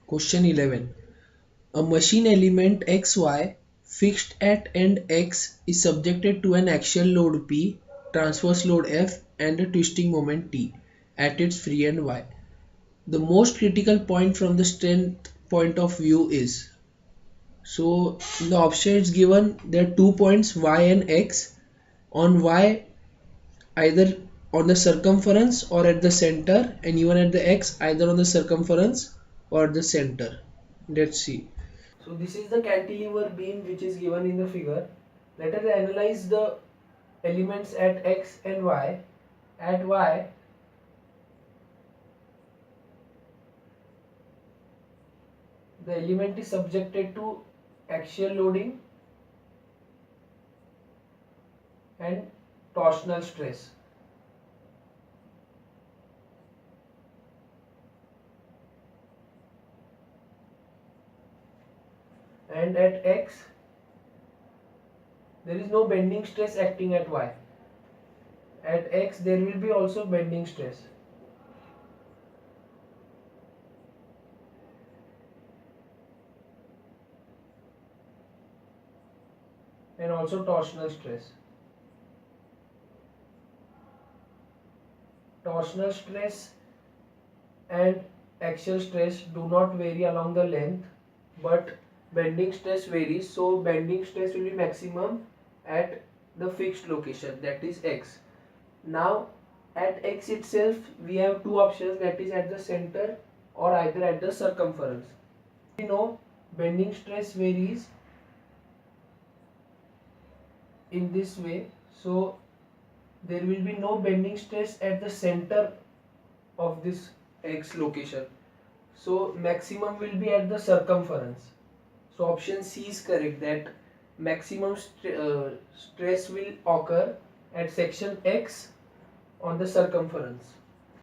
Question 11. A machine element XY fixed at end X is subjected to an axial load P, transverse load F and a twisting moment T at its free end Y. The most critical point from the strength point of view is, so in the option it's given there are 2 points Y and X. On Y, either on the circumference or at the center, and even at the X, either on the circumference or at the center. Let's see. So this is the cantilever beam which is given in the figure. Let us analyze the elements at X and Y. At Y, the element is subjected to axial loading and torsional stress. And at X, there is no bending stress acting at Y. At X, there will be also bending stress. And also torsional stress. Torsional stress and axial stress do not vary along the length, but bending stress varies. So bending stress will be maximum at the fixed location, that is X. Now at X itself we have two options, that is at the center or either at the circumference. We know bending stress varies in this way, so there will be no bending stress at the center of this X location. So maximum will be at the circumference. So option C is correct, that maximum stress will occur at section X on the circumference.